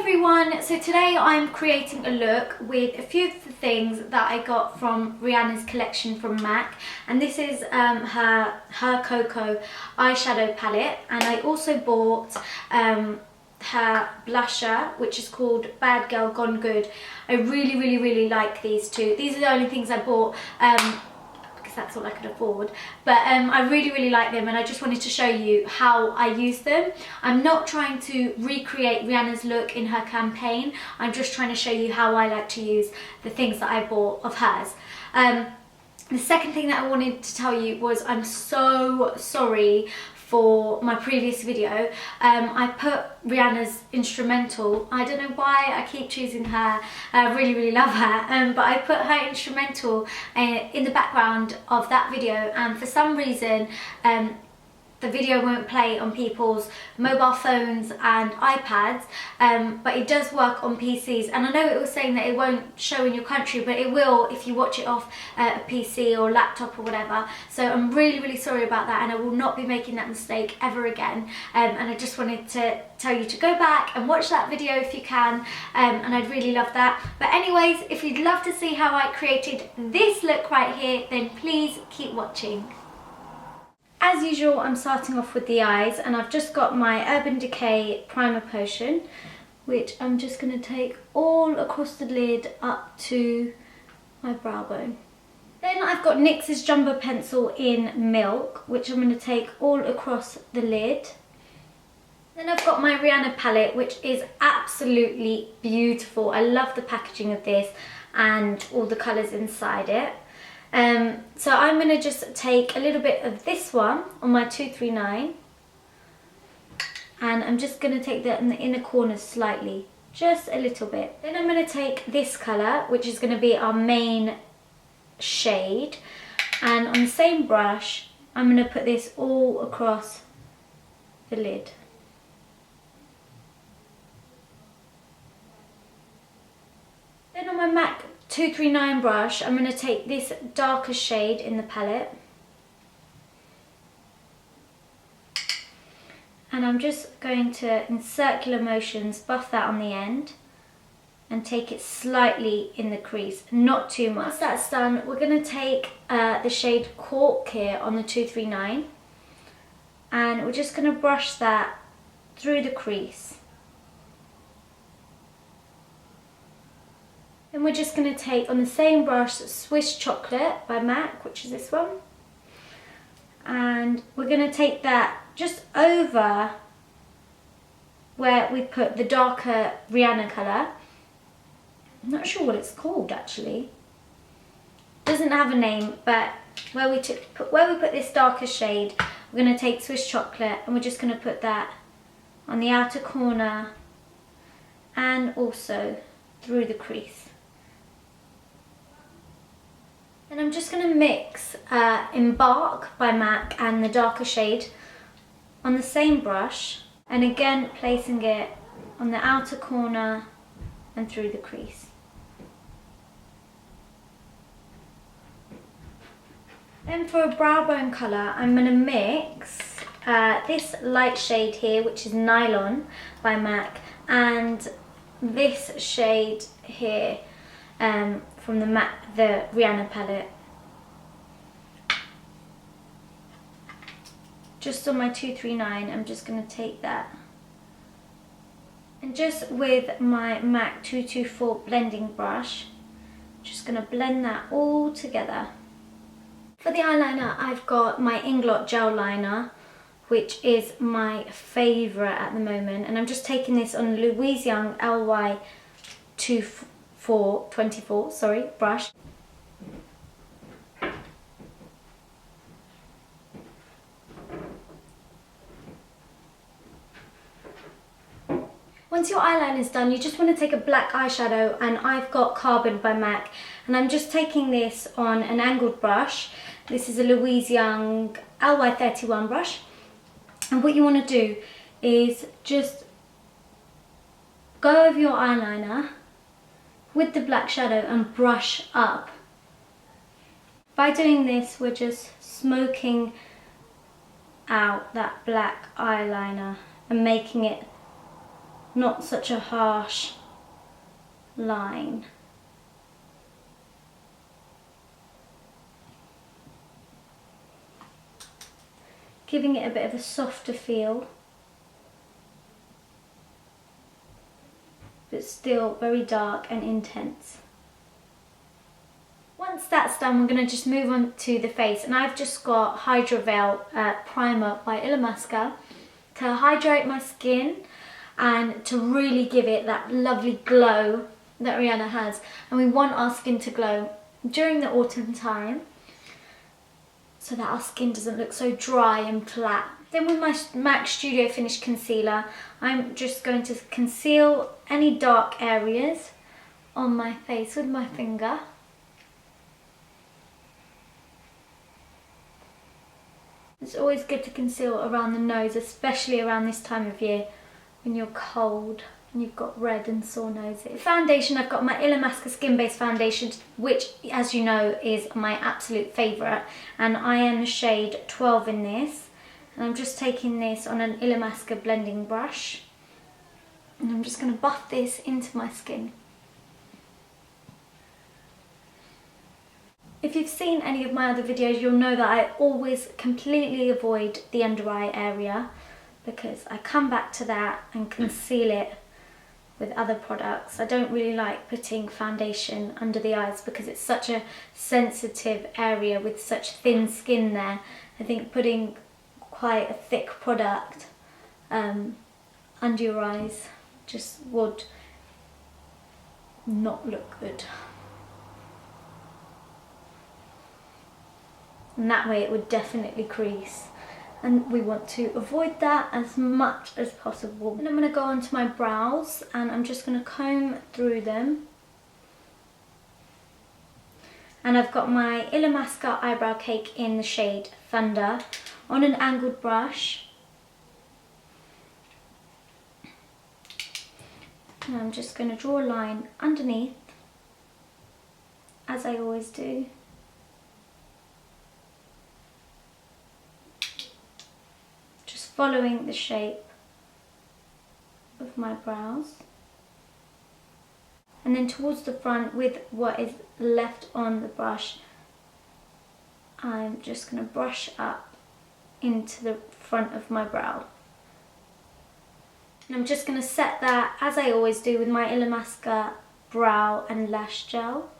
everyone, so today I'm creating a look with a few of the things that I got from Rihanna's collection from MAC, and this is her Cocoa eyeshadow palette, and I also bought her blusher, which is called Bad Girl Gone Good. I really like these two. These are the only things I bought because that's all I could afford, but I really like them, and I just wanted to show you how I use them. I'm not trying to recreate Rihanna's look in her campaign. I'm just trying to show you how I like to use the things that I bought of hers. The second thing that I wanted to tell you was I'm so sorry for my previous video. I put Rihanna's instrumental. I don't know why I keep choosing her. I really love her, but I put her instrumental in the background of that video, and for some reason the video won't play on people's mobile phones and iPads, but it does work on PCs. And I know it was saying that it won't show in your country, but it will if you watch it off a PC or laptop or whatever. So I'm really sorry about that, and I will not be making that mistake ever again. And I just wanted to tell you to go back and watch that video if you can, and I'd really love that. But anyways, if you'd love to see how I created this look right here, then please keep watching. As usual, I'm starting off with the eyes, and I've just got my Urban Decay Primer Potion, which I'm just going to take all across the lid up to my brow bone. Then I've got NYX's Jumbo Pencil in Milk, which I'm going to take all across the lid. Then I've got my Rihanna palette, which is absolutely beautiful. I love the packaging of this and all the colours inside it. So I'm going to just take a little bit of this one on my 239, and I'm just going to take that in the inner corners slightly, just a little bit. Then I'm going to take this colour, which is going to be our main shade, and on the same brush I'm going to put this all across the lid. Then on my MAC 239 brush, I'm going to take this darker shade in the palette, and I'm just going to, in circular motions, buff that on the end and take it slightly in the crease, not too much. Once that's done, we're going to take the shade Cork here on the 239, and we're just going to brush that through the crease. And we're just going to take, on the same brush, Swiss Chocolate by MAC, which is this one. And we're going to take that just over where we put the darker Rihanna colour. I'm not sure what it's called actually. It doesn't have a name, but where we put this darker shade, we're going to take Swiss Chocolate, and we're just going to put that on the outer corner and also through the crease. And I'm just going to mix Embark by MAC and the darker shade on the same brush, and again placing it on the outer corner and through the crease. Then for a brow bone colour, I'm going to mix this light shade here, which is Nylon by MAC, and this shade here from the Rihanna palette, just on my 239. I'm just going to take that, and just with my MAC 224 blending brush, just going to blend that all together. For the eyeliner, I've got my Inglot Gel Liner, which is my favourite at the moment, and I'm just taking this on Louise Young LY 24 brush. Once your eyeliner is done, you just want to take a black eyeshadow, and I've got Carbon by MAC, and I'm just taking this on an angled brush. This is a Louise Young LY31 brush, and what you want to do is just go over your eyeliner with the black shadow and brush up. By doing this, we're just smoking out that black eyeliner and making it not such a harsh line. Giving it a bit of a softer feel, but still very dark and intense. Once that's done, we're going to just move on to the face, and I've just got Hydra Veil Primer by Illamasqua to hydrate my skin and to really give it that lovely glow that Rihanna has. And we want our skin to glow during the autumn time so that our skin doesn't look so dry and flat. Then with my MAC Studio Finish Concealer, I'm just going to conceal any dark areas on my face with my finger. It's always good to conceal around the nose, especially around this time of year when you're cold and you've got red and sore noses. Foundation, I've got my Illamasqua Skin Base foundation, which, as you know, is my absolute favourite, and I am the shade 12 in this. And I'm just taking this on an Illamasqua blending brush, and I'm just going to buff this into my skin. If you've seen any of my other videos, you'll know that I always completely avoid the under eye area because I come back to that and conceal it with other products. I don't really like putting foundation under the eyes because it's such a sensitive area with such thin skin there. I think putting quite a thick product under your eyes just would not look good. And that way it would definitely crease, and we want to avoid that as much as possible. And I'm going to go onto my brows and I'm just going to comb through them. And I've got my Illamasqua eyebrow cake in the shade Thunder on an angled brush. And I'm just going to draw a line underneath, as I always do. Following the shape of my brows, and then towards the front with what is left on the brush, I'm just going to brush up into the front of my brow. And I'm just going to set that, as I always do, with my Illamasqua brow and lash gel.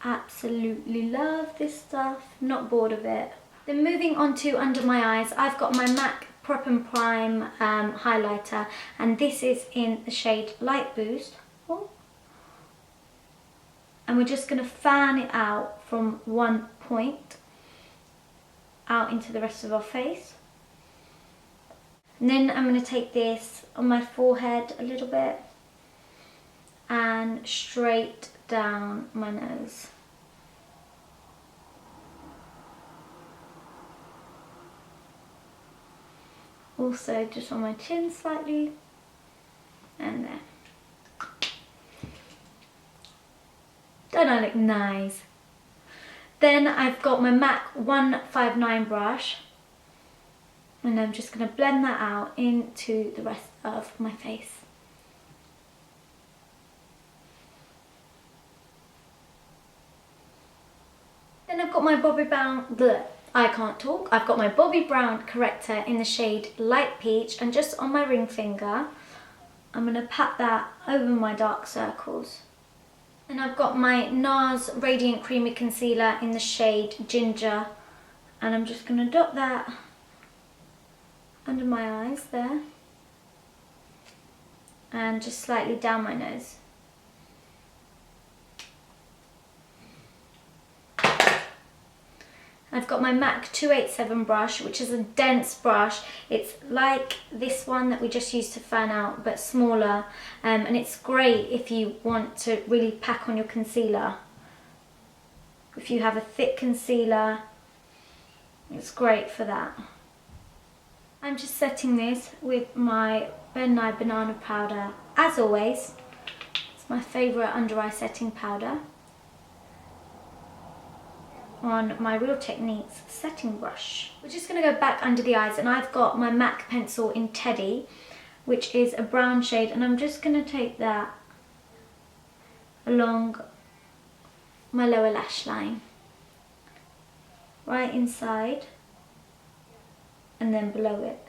Absolutely love this stuff, not bored of it. Then moving on to under my eyes, I've got my MAC Prep and Prime highlighter, and this is in the shade Light Boost. Oh. And we're just going to fan it out from one point out into the rest of our face. And then I'm going to take this on my forehead a little bit and straight down my nose. Also just on my chin slightly, and there. Don't I look nice? Then I've got my MAC 159 brush, and I'm just going to blend that out into the rest of my face. Then I've got my Bobbi Brown, I've got my Bobbi Brown corrector in the shade Light Peach, and just on my ring finger, I'm going to pat that over my dark circles. And I've got my NARS Radiant Creamy Concealer in the shade Ginger, and I'm just going to dot that under my eyes there, and just slightly down my nose. I've got my MAC 287 brush, which is a dense brush. It's like this one that we just used to fan out, but smaller. And it's great if you want to really pack on your concealer. If you have a thick concealer, it's great for that. I'm just setting this with my Nye Banana Powder, as always. It's my favourite under eye setting powder, on my Real Techniques setting brush. We're just going to go back under the eyes, and I've got my MAC pencil in Teddy, which is a brown shade, and I'm just going to take that along my lower lash line, right inside and then below it.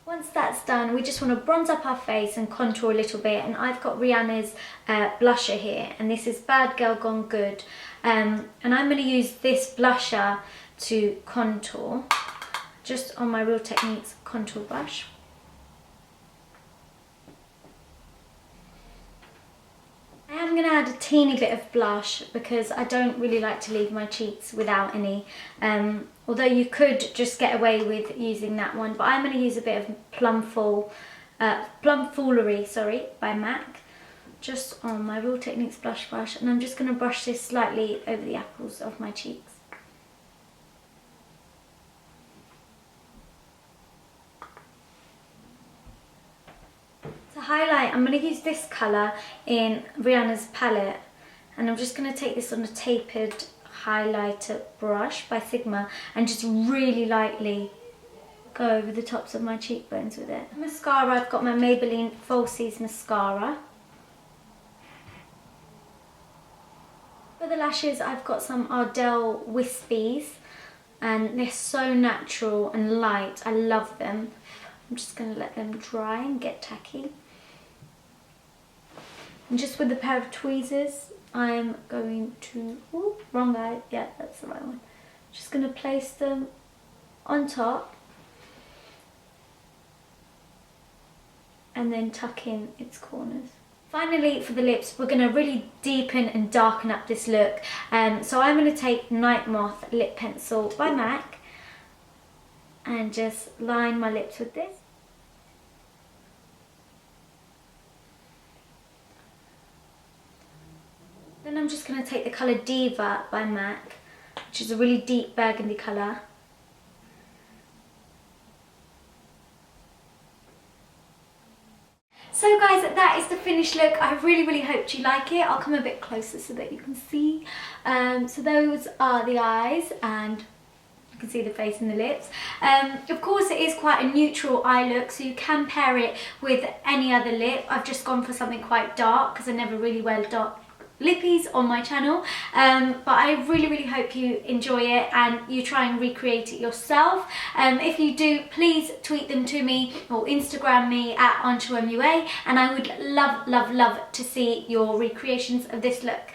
Once that's done, we just want to bronze up our face and contour a little bit, and I've got Rihanna's blusher here, and this is Bad Girl Gone Good, and I'm going to use this blusher to contour just on my Real Techniques contour brush. I am going to add a teeny bit of blush because I don't really like to leave my cheeks without any, although you could just get away with using that one, but I'm going to use a bit of Plum Foolery, sorry, by MAC, just on my Real Techniques blush brush, and I'm just going to brush this slightly over the apples of my cheeks. Highlight, I'm going to use this colour in Rihanna's palette, and I'm just going to take this on a tapered highlighter brush by Sigma and just really lightly go over the tops of my cheekbones with it. Mascara, I've got my Maybelline Falsies mascara. For the lashes, I've got some Ardell Wispies, and they're so natural and light. I love them. I'm just going to let them dry and get tacky. And just with a pair of tweezers, I'm going to, ooh, wrong eye, yeah, that's the right one. Just going to place them on top and then tuck in its corners. Finally, for the lips, we're going to really deepen and darken up this look. So I'm going to take Nightmoth lip pencil by MAC and just line my lips with this. Then I'm just going to take the colour Diva by MAC, which is a really deep burgundy colour. So guys, that is the finished look. I really hoped you like it. I'll come a bit closer so that you can see. So those are the eyes, and you can see the face and the lips. Of course, it is quite a neutral eye look, so you can pair it with any other lip. I've just gone for something quite dark because I never really wear dark lippies on my channel, but I really hope you enjoy it and you try and recreate it yourself. If you do, please tweet them to me or Instagram me at AnchalMUA, and I would love to see your recreations of this look.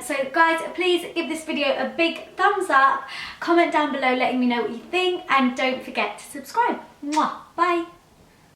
So guys, please give this video a big thumbs up, comment down below letting me know what you think, and don't forget to subscribe. Mwah! Bye!